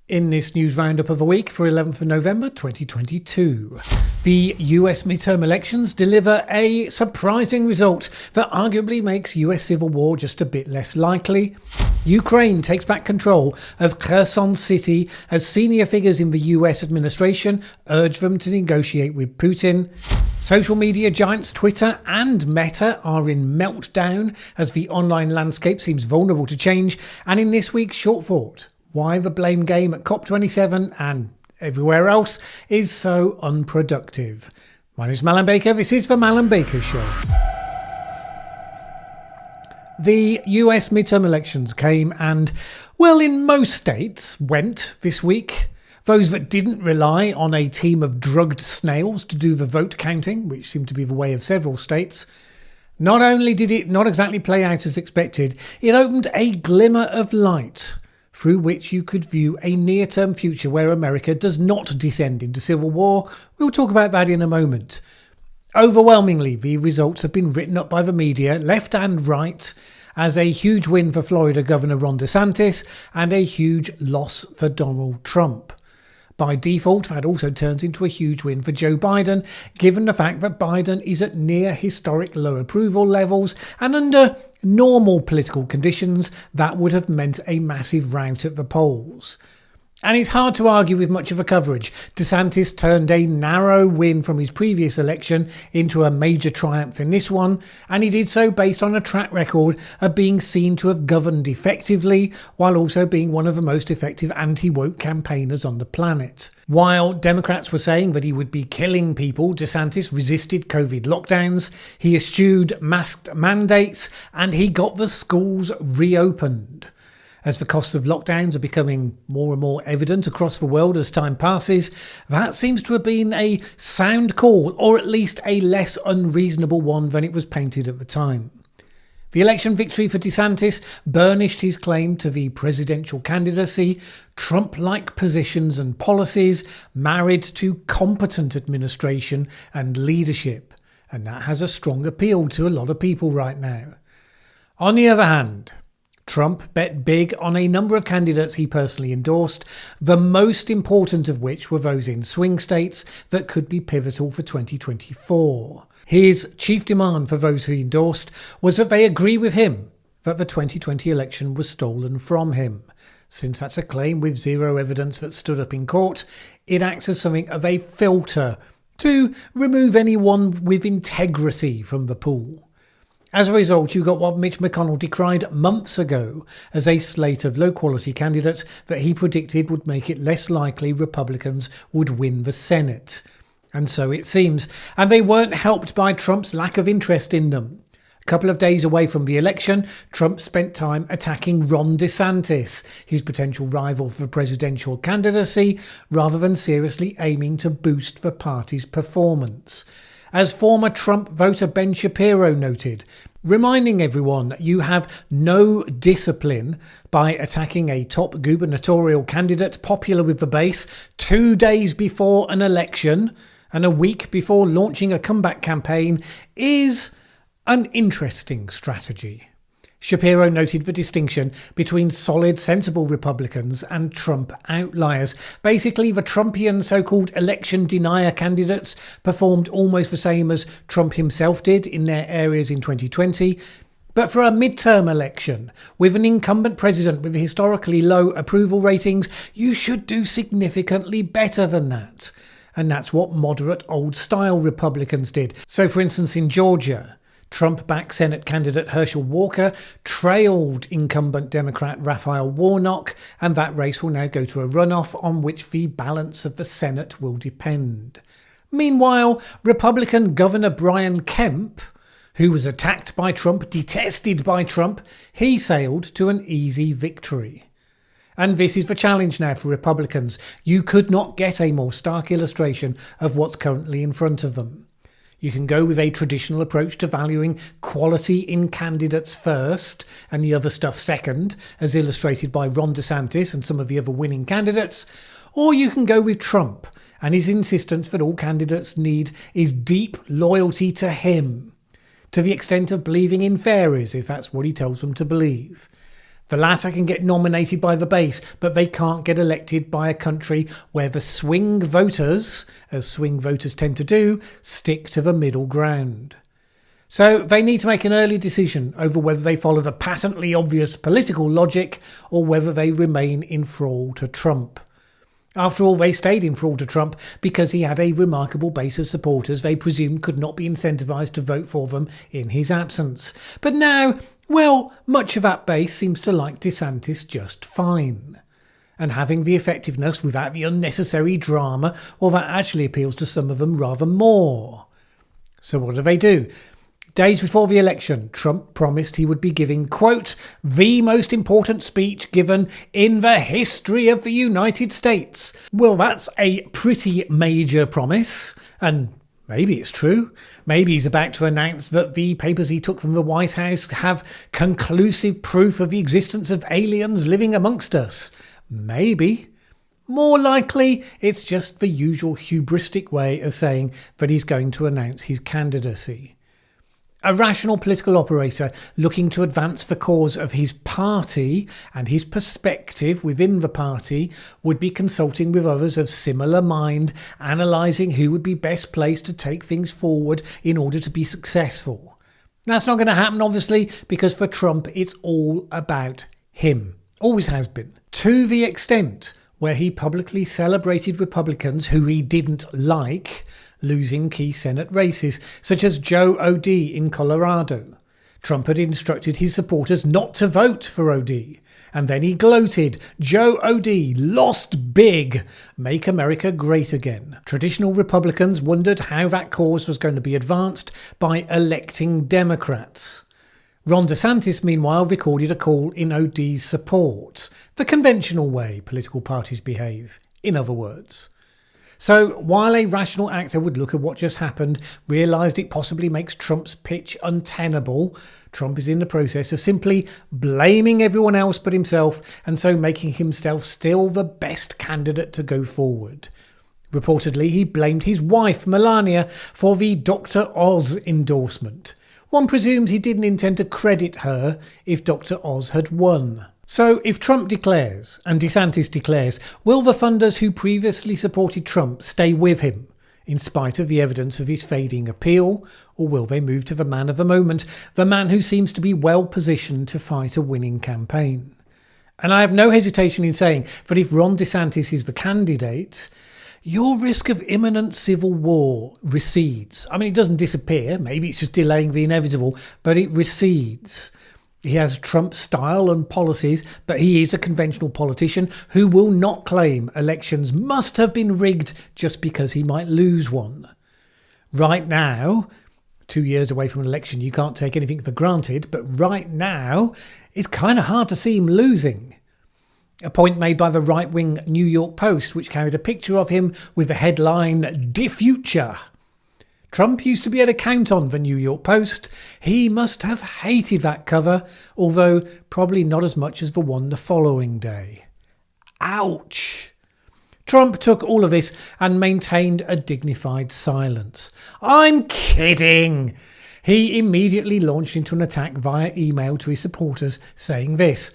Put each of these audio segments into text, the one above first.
In this news roundup of the week for 11th of November 2022, the US midterm elections deliver a surprising result that arguably makes US civil war just a bit less likely. Ukraine takes back control of Kherson City as senior figures in the US administration urge them to negotiate with Putin. Social media giants Twitter and Meta are in meltdown as the online landscape seems vulnerable to change. And in this week's Short Thought, why the blame game at COP27 and everywhere else is so unproductive. My name is Mallen Baker. This is the Mallen Baker Show. The US midterm elections came and, well, in most states, went this week. Those that didn't rely on a team of drugged snails to do the vote counting, which seemed to be the way of several states. Not only did it not exactly play out as expected, it opened a glimmer of light through which you could view a near-term future where America does not descend into civil war. We'll talk about that in a moment. Overwhelmingly, the results have been written up by the media, left and right, as a huge win for Florida Governor Ron DeSantis and a huge loss for Donald Trump. By default, that also turns into a huge win for Joe Biden, given the fact that Biden is at near historic low approval levels, and under normal political conditions, that would have meant a massive rout at the polls. And it's hard to argue with much of the coverage. DeSantis turned a narrow win from his previous election into a major triumph in this one, and he did so based on a track record of being seen to have governed effectively, while also being one of the most effective anti-woke campaigners on the planet. While Democrats were saying that he would be killing people, DeSantis resisted COVID lockdowns, he eschewed masked mandates, and he got the schools reopened. As the costs of lockdowns are becoming more and more evident across the world as time passes, that seems to have been a sound call, or at least a less unreasonable one than it was painted at the time. The election victory for DeSantis burnished his claim to the presidential candidacy, Trump-like positions and policies married to competent administration and leadership, and that has a strong appeal to a lot of people right now. On the other hand, Trump bet big on a number of candidates he personally endorsed, the most important of which were those in swing states that could be pivotal for 2024. His chief demand for those who he endorsed was that they agree with him that the 2020 election was stolen from him. Since that's a claim with zero evidence that stood up in court, it acts as something of a filter to remove anyone with integrity from the pool. As a result, you got what Mitch McConnell decried months ago as a slate of low-quality candidates that he predicted would make it less likely Republicans would win the Senate. And so it seems. And they weren't helped by Trump's lack of interest in them. A couple of days away from the election, Trump spent time attacking Ron DeSantis, his potential rival for presidential candidacy, rather than seriously aiming to boost the party's performance. As former Trump voter Ben Shapiro noted, reminding everyone that you have no discipline by attacking a top gubernatorial candidate popular with the base 2 days before an election and a week before launching a comeback campaign is an interesting strategy. Shapiro noted the distinction between solid, sensible Republicans and Trump outliers. Basically, the Trumpian so-called election denier candidates performed almost the same as Trump himself did in their areas in 2020. But for a midterm election, with an incumbent president with historically low approval ratings, you should do significantly better than that. And that's what moderate old-style Republicans did. So, for instance, in Georgia, Trump-backed Senate candidate Herschel Walker trailed incumbent Democrat Raphael Warnock, and that race will now go to a runoff on which the balance of the Senate will depend. Meanwhile, Republican Governor Brian Kemp, who was attacked by Trump, detested by Trump, he sailed to an easy victory. And this is the challenge now for Republicans. You could not get a more stark illustration of what's currently in front of them. You can go with a traditional approach to valuing quality in candidates first and the other stuff second, as illustrated by Ron DeSantis and some of the other winning candidates. Or you can go with Trump and his insistence that all candidates need is deep loyalty to him, to the extent of believing in fairies, if that's what he tells them to believe. The latter can get nominated by the base, but they can't get elected by a country where the swing voters, as swing voters tend to do, stick to the middle ground. So they need to make an early decision over whether they follow the patently obvious political logic or whether they remain in thrall to Trump. After all, they stayed in thrall to Trump because he had a remarkable base of supporters they presumed could not be incentivised to vote for them in his absence. But now, well, much of that base seems to like DeSantis just fine. And having the effectiveness without the unnecessary drama, well, that actually appeals to some of them rather more. So what do? Days before the election, Trump promised he would be giving, quote, the most important speech given in the history of the United States. Well, that's a pretty major promise, and maybe it's true. Maybe he's about to announce that the papers he took from the White House have conclusive proof of the existence of aliens living amongst us. Maybe. More likely, it's just the usual hubristic way of saying that he's going to announce his candidacy. A rational political operator looking to advance the cause of his party and his perspective within the party would be consulting with others of similar mind, analysing who would be best placed to take things forward in order to be successful. That's not going to happen, obviously, because for Trump it's all about him. Always has been. To the extent where he publicly celebrated Republicans who he didn't like losing key Senate races, such as Joe O'Dea in Colorado. Trump had instructed his supporters not to vote for O'Dea, and then he gloated, Joe O'Dea lost big, make America great again. Traditional Republicans wondered how that cause was going to be advanced by electing Democrats. Ron DeSantis, meanwhile, recorded a call in O'Dea's support, the conventional way political parties behave, in other words. So, while a rational actor would look at what just happened, realised it possibly makes Trump's pitch untenable, Trump is in the process of simply blaming everyone else but himself, and so making himself still the best candidate to go forward. Reportedly, he blamed his wife, Melania, for the Dr. Oz endorsement. One presumes he didn't intend to credit her if Dr. Oz had won. So if Trump declares and DeSantis declares, will the funders who previously supported Trump stay with him in spite of the evidence of his fading appeal, or will they move to the man of the moment, the man who seems to be well positioned to fight a winning campaign? And I have no hesitation in saying that if Ron DeSantis is the candidate, your risk of imminent civil war recedes. I mean, it doesn't disappear, maybe it's just delaying the inevitable, but it recedes. He has Trump's style and policies, but he is a conventional politician who will not claim elections must have been rigged just because he might lose one. Right now, 2 years away from an election, you can't take anything for granted, but right now, it's kind of hard to see him losing. A point made by the right-wing New York Post, which carried a picture of him with the headline, "De Future." Trump used to be able to count on the New York Post. He must have hated that cover, although probably not as much as the one the following day. Ouch! Trump took all of this and maintained a dignified silence. I'm kidding! He immediately launched into an attack via email to his supporters saying this: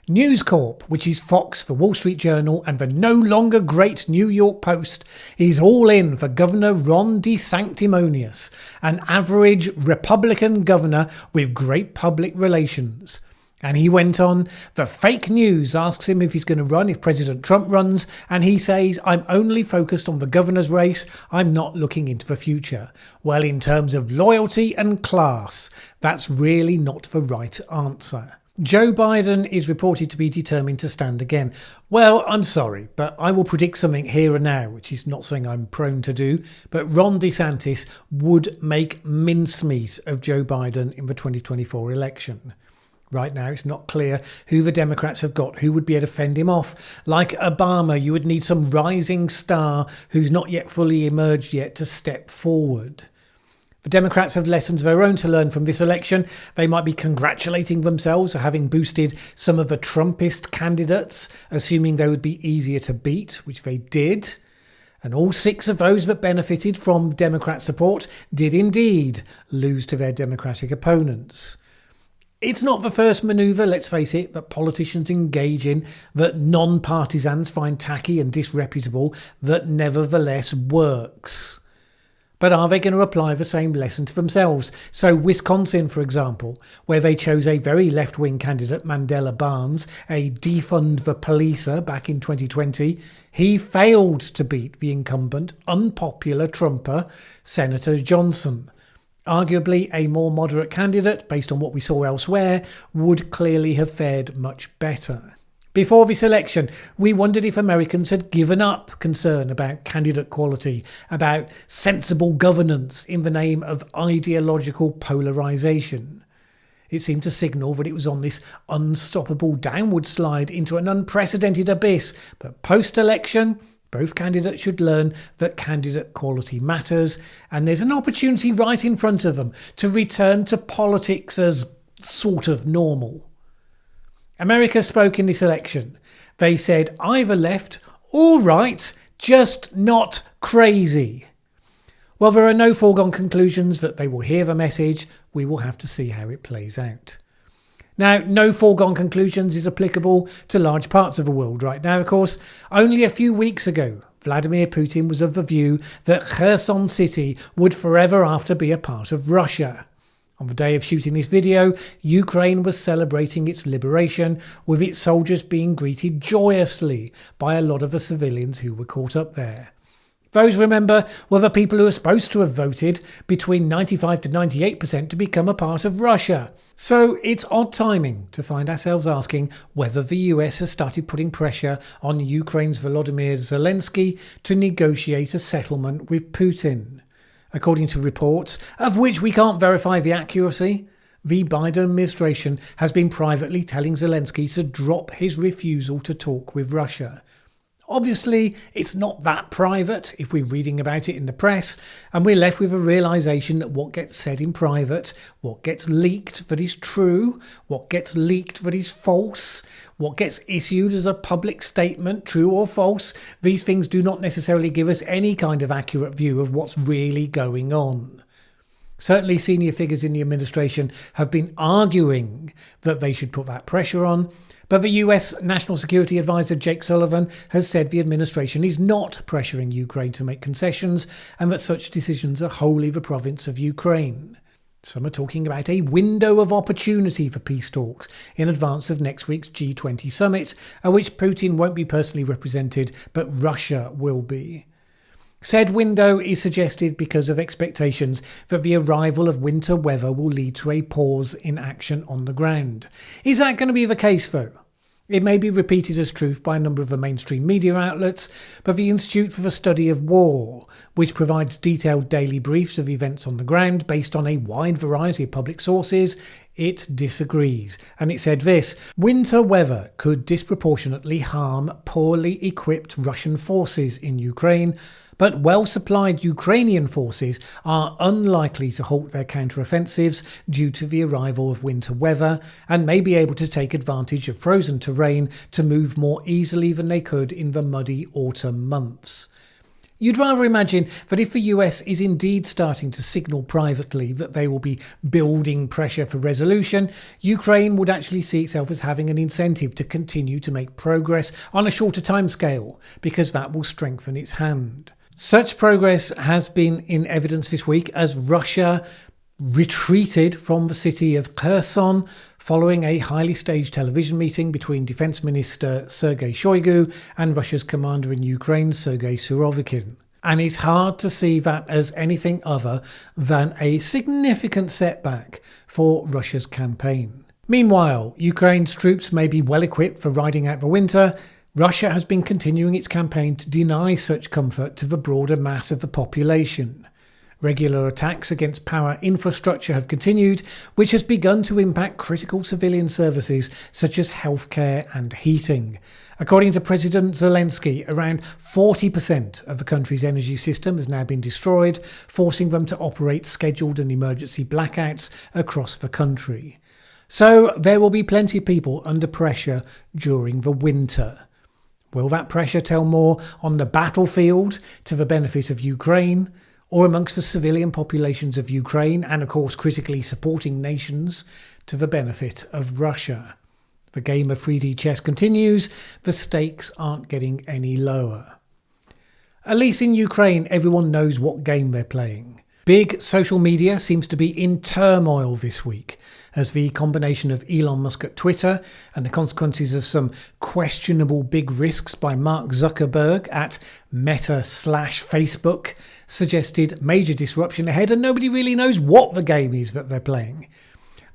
News Corp, which is Fox, the Wall Street Journal, and the no longer great New York Post, is all in for Governor Ron DeSanctimonious, an average Republican governor with great public relations. And he went on, the fake news asks him if he's going to run if President Trump runs, and he says, I'm only focused on the governor's race, I'm not looking into the future. Well, in terms of loyalty and class, that's really not the right answer. Joe Biden is reported to be determined to stand again. Well, I'm sorry, but I will predict something here and now, which is not something I'm prone to do, but Ron DeSantis would make mincemeat of Joe Biden in the 2024 election. Right now, it's not clear who the Democrats have got who would be able to fend him off. Like Obama, you would need some rising star who's not yet fully emerged yet to step forward. The Democrats have lessons of their own to learn from this election. They might be congratulating themselves for having boosted some of the Trumpist candidates, assuming they would be easier to beat, which they did. And all 6 of those that benefited from Democrat support did indeed lose to their Democratic opponents. It's not the first manoeuvre, let's face it, that politicians engage in, that non-partisans find tacky and disreputable, that nevertheless works. But are they going to apply the same lesson to themselves? So Wisconsin, for example, where they chose a very left-wing candidate, Mandela Barnes, a defund the policer back in 2020, he failed to beat the incumbent, unpopular Trumper, Senator Johnson. Arguably a more moderate candidate, based on what we saw elsewhere, would clearly have fared much better. Before this election, we wondered if Americans had given up concern about candidate quality, about sensible governance in the name of ideological polarisation. It seemed to signal that it was on this unstoppable downward slide into an unprecedented abyss, but post-election, both candidates should learn that candidate quality matters, and there's an opportunity right in front of them to return to politics as sort of normal. America spoke in this election. They said either left or right, just not crazy. Well, there are no foregone conclusions that they will hear the message. We will have to see how it plays out. Now, no foregone conclusions is applicable to large parts of the world right now, of course. Only a few weeks ago, Vladimir Putin was of the view that Kherson City would forever after be a part of Russia. On the day of shooting this video, Ukraine was celebrating its liberation, with its soldiers being greeted joyously by a lot of the civilians who were caught up there. Those, remember, were the people who were supposed to have voted between 95 to 98% to become a part of Russia. So it's odd timing to find ourselves asking whether the US has started putting pressure on Ukraine's Volodymyr Zelensky to negotiate a settlement with Putin. According to reports, of which we can't verify the accuracy, the Biden administration has been privately telling Zelensky to drop his refusal to talk with Russia. Obviously, it's not that private if we're reading about it in the press, and we're left with a realisation that what gets said in private, what gets leaked that is true, what gets leaked that is false, what gets issued as a public statement, true or false, these things do not necessarily give us any kind of accurate view of what's really going on. Certainly senior figures in the administration have been arguing that they should put that pressure on, but the US National Security Advisor Jake Sullivan has said the administration is not pressuring Ukraine to make concessions and that such decisions are wholly the province of Ukraine. Some are talking about a window of opportunity for peace talks in advance of next week's G20 summit, at which Putin won't be personally represented, but Russia will be. Said window is suggested because of expectations that the arrival of winter weather will lead to a pause in action on the ground. Is that going to be the case, though? It may be repeated as truth by a number of the mainstream media outlets, but the Institute for the Study of War, which provides detailed daily briefs of events on the ground based on a wide variety of public sources, it disagrees. And it said this: winter weather could disproportionately harm poorly equipped Russian forces in Ukraine, but well-supplied Ukrainian forces are unlikely to halt their counter-offensives due to the arrival of winter weather and may be able to take advantage of frozen terrain to move more easily than they could in the muddy autumn months. You'd rather imagine that if the US is indeed starting to signal privately that they will be building pressure for resolution, Ukraine would actually see itself as having an incentive to continue to make progress on a shorter timescale, because that will strengthen its hand. Such progress has been in evidence this week as Russia retreated from the city of Kherson following a highly staged television meeting between Defense Minister Sergei Shoigu and Russia's commander in Ukraine, Sergei Surovikin. And it's hard to see that as anything other than a significant setback for Russia's campaign. Meanwhile, Ukraine's troops may be well equipped for riding out the winter. Russia has been continuing its campaign to deny such comfort to the broader mass of the population. Regular attacks against power infrastructure have continued, which has begun to impact critical civilian services such as healthcare and heating. According to President Zelensky, around 40% of the country's energy system has now been destroyed, forcing them to operate scheduled and emergency blackouts across the country. So there will be plenty of people under pressure during the winter. Will that pressure tell more on the battlefield to the benefit of Ukraine, or amongst the civilian populations of Ukraine, and of course critically supporting nations to the benefit of Russia. The game of 3D chess continues, the stakes aren't getting any lower. At least in Ukraine, everyone knows what game they're playing. Big social media seems to be in turmoil this week, as the combination of Elon Musk at Twitter and the consequences of some questionable big risks by Mark Zuckerberg at Meta/Facebook suggested major disruption ahead, and nobody really knows what the game is that they're playing.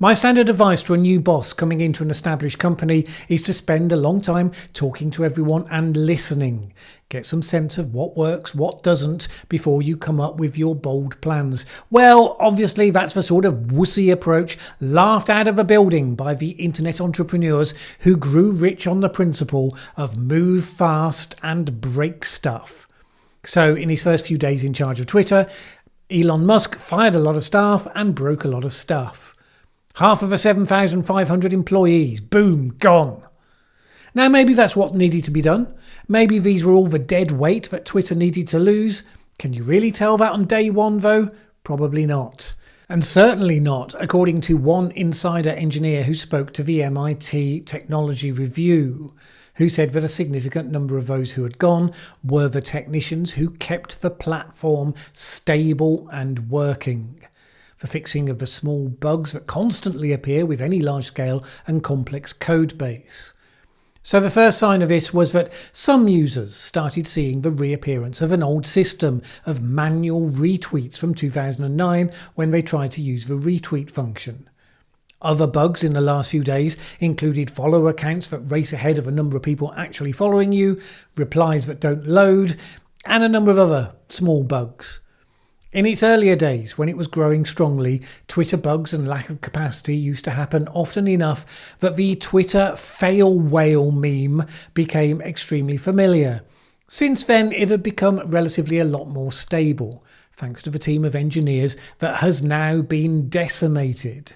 My standard advice to a new boss coming into an established company is to spend a long time talking to everyone and listening. Get some sense of what works, what doesn't, before you come up with your bold plans. Well, obviously that's the sort of wussy approach laughed out of a building by the internet entrepreneurs who grew rich on the principle of move fast and break stuff. So in his first few days in charge of Twitter, Elon Musk fired a lot of staff and broke a lot of stuff. Half of the 7,500 employees, boom, gone. Now maybe that's what needed to be done. Maybe these were all the dead weight that Twitter needed to lose. Can you really tell that on day one though? Probably not. And certainly not, according to one insider engineer who spoke to the MIT Technology Review, who said that a significant number of those who had gone were the technicians who kept the platform stable and working. The fixing of the small bugs that constantly appear with any large-scale and complex code base. So the first sign of this was that some users started seeing the reappearance of an old system of manual retweets from 2009 when they tried to use the retweet function. Other bugs in the last few days included follower accounts that race ahead of a number of people actually following you, replies that don't load, and a number of other small bugs. In its earlier days, when it was growing strongly, Twitter bugs and lack of capacity used to happen often enough that the Twitter fail whale meme became extremely familiar. Since then, it had become relatively a lot more stable, thanks to the team of engineers that has now been decimated.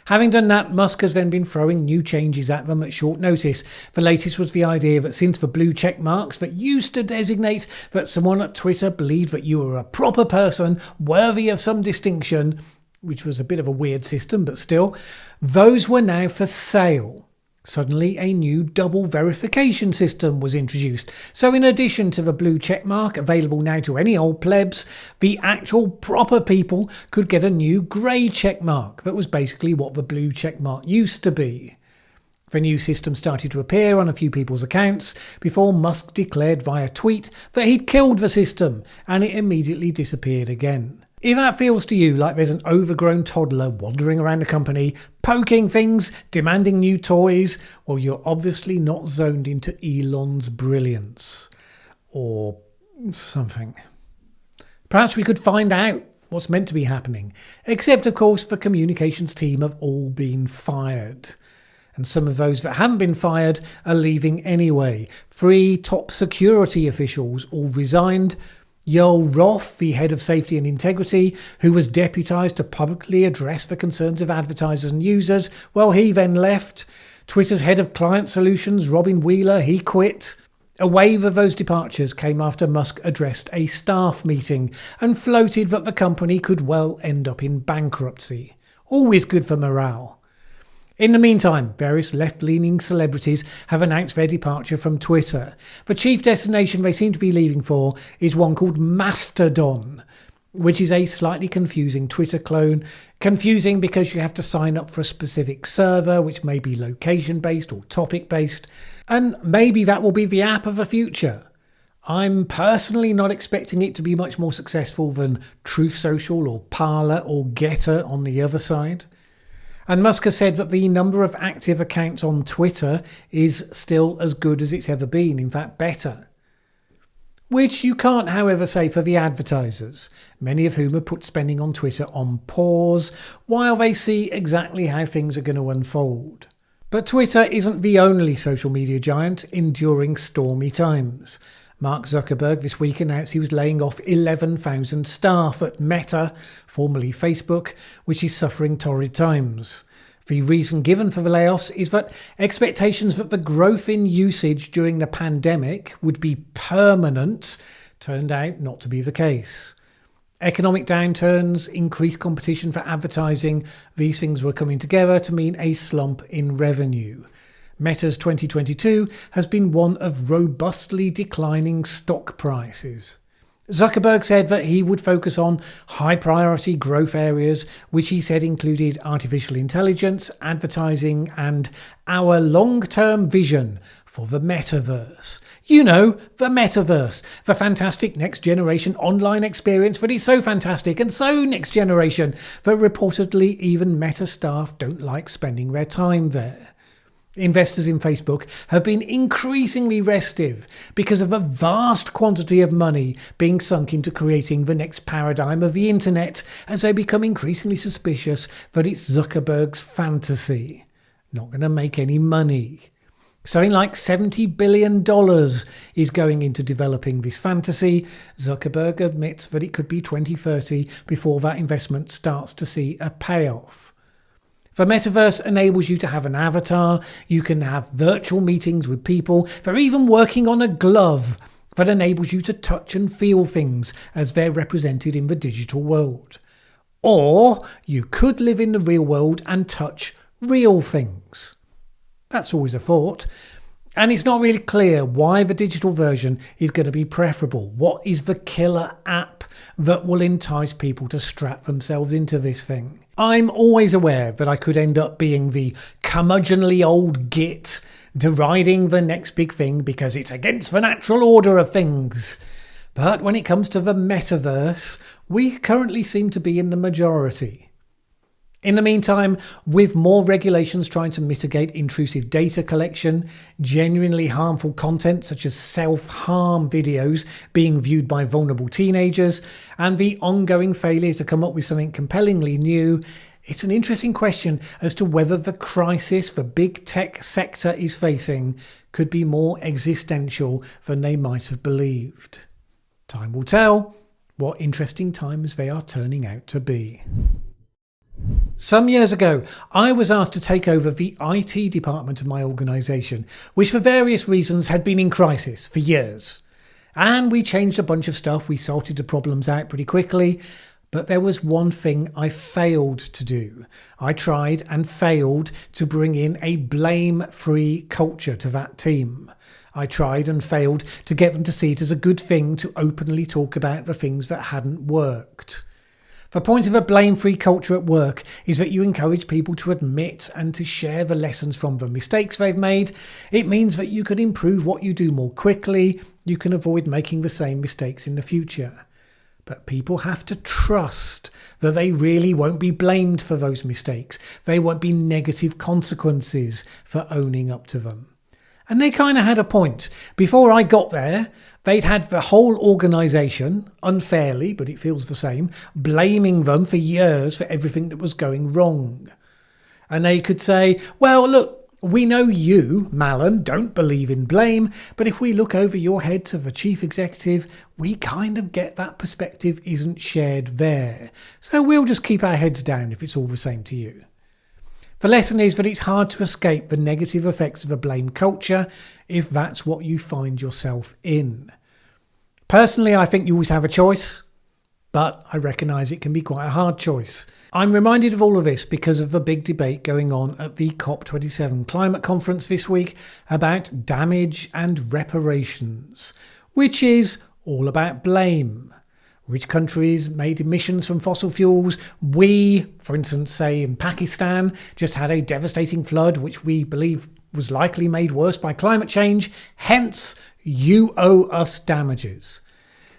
Having done that, Musk has then been throwing new changes at them at short notice. The latest was the idea that since the blue check marks that used to designate that someone at Twitter believed that you were a proper person worthy of some distinction, which was a bit of a weird system, but still, those were now for sale. Suddenly, a new double verification system was introduced. So in addition to the blue check mark available now to any old plebs, the actual proper people could get a new grey check mark that was basically what the blue check mark used to be. The new system started to appear on a few people's accounts before Musk declared via tweet that he'd killed the system, and it immediately disappeared again. If that feels to you like there's an overgrown toddler wandering around the company, poking things, demanding new toys, well, you're obviously not zoned into Elon's brilliance. Or something. Perhaps we could find out what's meant to be happening. Except, of course, the communications team have all been fired. And some of those that haven't been fired are leaving anyway. 3 top security officials all resigned. Yoel Roth, the head of safety and integrity, who was deputised to publicly address the concerns of advertisers and users, well, he then left. Twitter's head of client solutions, Robin Wheeler, he quit. A wave of those departures came after Musk addressed a staff meeting and floated that the company could well end up in bankruptcy. Always good for morale. In the meantime, various left-leaning celebrities have announced their departure from Twitter. The chief destination they seem to be leaving for is one called Mastodon, which is a slightly confusing Twitter clone. Confusing because you have to sign up for a specific server, which may be location-based or topic-based, and maybe that will be the app of the future. I'm personally not expecting it to be much more successful than Truth Social or Parler or Getter on the other side. And Musk has said that the number of active accounts on Twitter is still as good as it's ever been, in fact better. Which you can't, however, say for the advertisers, many of whom have put spending on Twitter on pause while they see exactly how things are going to unfold. But Twitter isn't the only social media giant enduring stormy times. Mark Zuckerberg this week announced he was laying off 11,000 staff at Meta, formerly Facebook, which is suffering torrid times. The reason given for the layoffs is that expectations that the growth in usage during the pandemic would be permanent turned out not to be the case. Economic downturns, increased competition for advertising, these things were coming together to mean a slump in revenue. Meta's 2022 has been one of robustly declining stock prices. Zuckerberg said that he would focus on high priority growth areas, which he said included artificial intelligence, advertising, and our long-term vision for the metaverse. You know, the metaverse, the fantastic next generation online experience that is so fantastic and so next generation that reportedly even Meta staff don't like spending their time there. Investors in Facebook have been increasingly restive because of a vast quantity of money being sunk into creating the next paradigm of the internet, as they become increasingly suspicious that it's Zuckerberg's fantasy. Not going to make any money. Something like $70 billion is going into developing this fantasy. Zuckerberg admits that it could be 2030 before that investment starts to see a payoff. The metaverse enables you to have an avatar, you can have virtual meetings with people, they're even working on a glove that enables you to touch and feel things as they're represented in the digital world. Or you could live in the real world and touch real things. That's always a thought. And it's not really clear why the digital version is going to be preferable. What is the killer app that will entice people to strap themselves into this thing? I'm always aware that I could end up being the curmudgeonly old git deriding the next big thing because it's against the natural order of things. But when it comes to the metaverse, we currently seem to be in the majority. In the meantime, with more regulations trying to mitigate intrusive data collection, genuinely harmful content such as self-harm videos being viewed by vulnerable teenagers, and the ongoing failure to come up with something compellingly new, it's an interesting question as to whether the crisis the big tech sector is facing could be more existential than they might have believed. Time will tell what interesting times they are turning out to be. Some years ago, I was asked to take over the IT department of my organisation, which for various reasons had been in crisis for years. And we changed a bunch of stuff, we sorted the problems out pretty quickly, but there was one thing I failed to do. I tried and failed to bring in a blame-free culture to that team. I tried and failed to get them to see it as a good thing to openly talk about the things that hadn't worked. The point of a blame-free culture at work is that you encourage people to admit and to share the lessons from the mistakes they've made. It means that you can improve what you do more quickly. You can avoid making the same mistakes in the future. But people have to trust that they really won't be blamed for those mistakes. They won't be negative consequences for owning up to them. And they kind of had a point. Before I got there, they'd had the whole organisation, unfairly, but it feels the same, blaming them for years for everything that was going wrong. And they could say, well, look, we know you, Mallen, don't believe in blame, but if we look over your head to the chief executive, we kind of get that perspective isn't shared there. So we'll just keep our heads down if it's all the same to you. The lesson is that it's hard to escape the negative effects of a blame culture if that's what you find yourself in. Personally, I think you always have a choice, but I recognise it can be quite a hard choice. I'm reminded of all of this because of the big debate going on at the COP27 climate conference this week about damage and reparations, which is all about blame. Rich countries made emissions from fossil fuels. We, for instance, say in Pakistan, just had a devastating flood, which we believe was likely made worse by climate change. Hence, you owe us damages.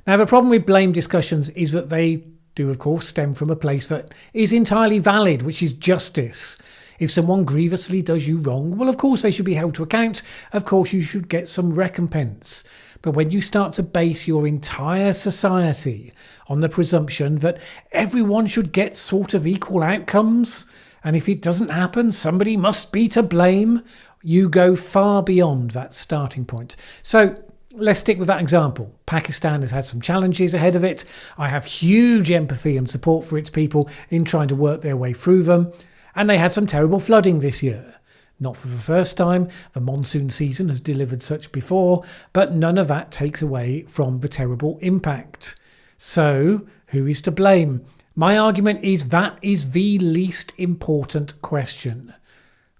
Now, the problem with blame discussions is that they do, of course, stem from a place that is entirely valid, which is justice. If someone grievously does you wrong, well, of course, they should be held to account. Of course, you should get some recompense. But when you start to base your entire society on the presumption that everyone should get sort of equal outcomes, and if it doesn't happen, somebody must be to blame, you go far beyond that starting point. So let's stick with that example. Pakistan has had some challenges ahead of it. I have huge empathy and support for its people in trying to work their way through them. And they had some terrible flooding this year. Not for the first time, the monsoon season has delivered such before, but none of that takes away from the terrible impact. So, Who is to blame? My argument is that is the least important question.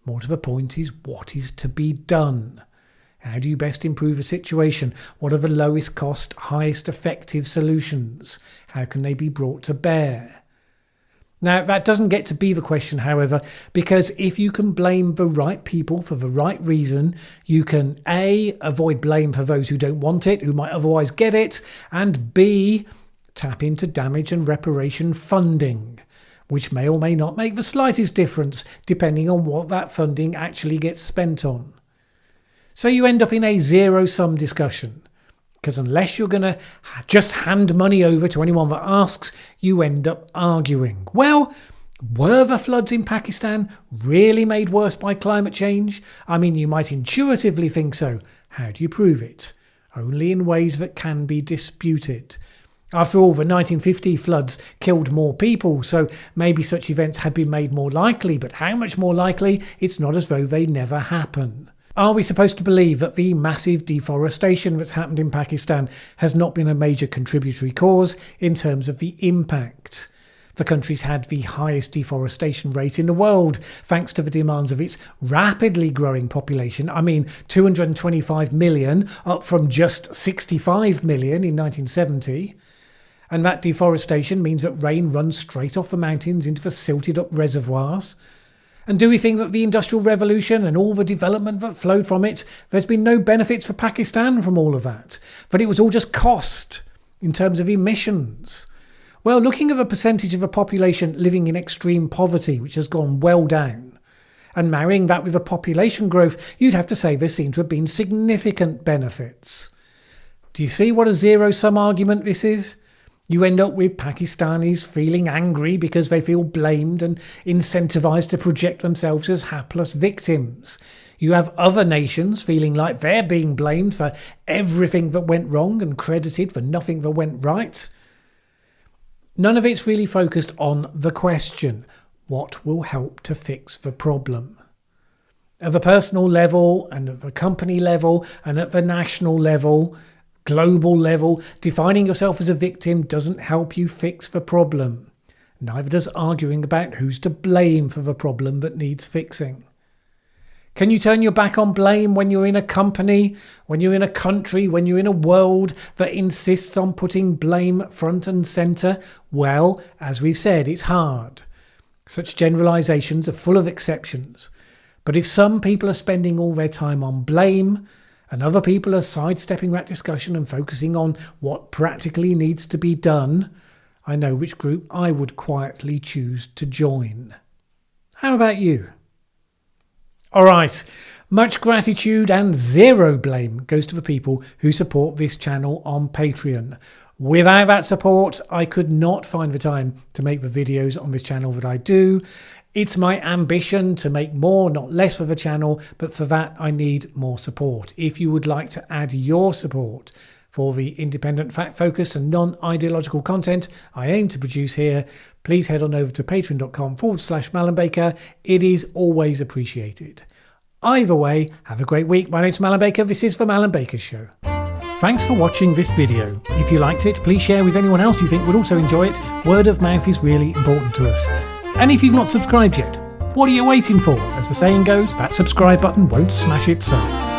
More to the point is what is to be done. How do you best improve the situation? What are the lowest cost, highest effective solutions? How can they be brought to bear? Now, that doesn't get to be the question, however, because if you can blame the right people for the right reason, you can A, avoid blame for those who don't want it, who might otherwise get it, and B, tap into damage and reparation funding, which may or may not make the slightest difference depending on what that funding actually gets spent on. So you end up in a zero-sum discussion, because unless you're going to just hand money over to anyone that asks, you end up arguing. Well, were the floods in Pakistan really made worse by climate change? I mean, you might intuitively think so. How do you prove it? Only in ways that can be disputed. After all, the 1950 floods killed more people, so maybe such events had been made more likely, but how much more likely? It's not as though they never happen. Are we supposed to believe that the massive deforestation that's happened in Pakistan has not been a major contributory cause in terms of the impact? The country's had the highest deforestation rate in the world, thanks to the demands of its rapidly growing population. I mean, 225 million, up from just 65 million in 1970. And that deforestation means that rain runs straight off the mountains into the silted up reservoirs. And do we think that the Industrial Revolution and all the development that flowed from it, there's been no benefits for Pakistan from all of that? That it was all just cost in terms of emissions? Well, looking at the percentage of the population living in extreme poverty, which has gone well down, and marrying that with the population growth, you'd have to say there seem to have been significant benefits. Do you see what a zero-sum argument this is? You end up with Pakistanis feeling angry because they feel blamed and incentivized to project themselves as hapless victims. You have other nations feeling like they're being blamed for everything that went wrong and credited for nothing that went right. None of it's really focused on the question, what will help to fix the problem? At the personal level and at the company level and at the national level, global level, defining yourself as a victim doesn't help you fix the problem. Neither does arguing about who's to blame for the problem that needs fixing. Can you turn your back on blame when you're in a company, when you're in a country, when you're in a world that insists on putting blame front and centre? Well, as we've said, it's hard. Such generalisations are full of exceptions. But if some people are spending all their time on blame, and other people are sidestepping that discussion and focusing on what practically needs to be done, I know which group I would quietly choose to join. How about you? All right, much gratitude and zero blame goes to the people who support this channel on Patreon. Without that support, I could not find the time to make the videos on this channel that I do. It's my ambition to make more, not less for the channel, but for that I need more support. If you would like to add your support for the independent, fact-focused and non-ideological content I aim to produce here, please head on over to patreon.com/Mallen Baker. It is always appreciated. Either way, have a great week. My name's Mallen Baker. This is the Mallen Baker Show. Thanks for watching this video. If you liked it, please share with anyone else you think would also enjoy it. Word of mouth is really important to us. And if you've not subscribed yet, what are you waiting for? As the saying goes, that subscribe button won't smash itself.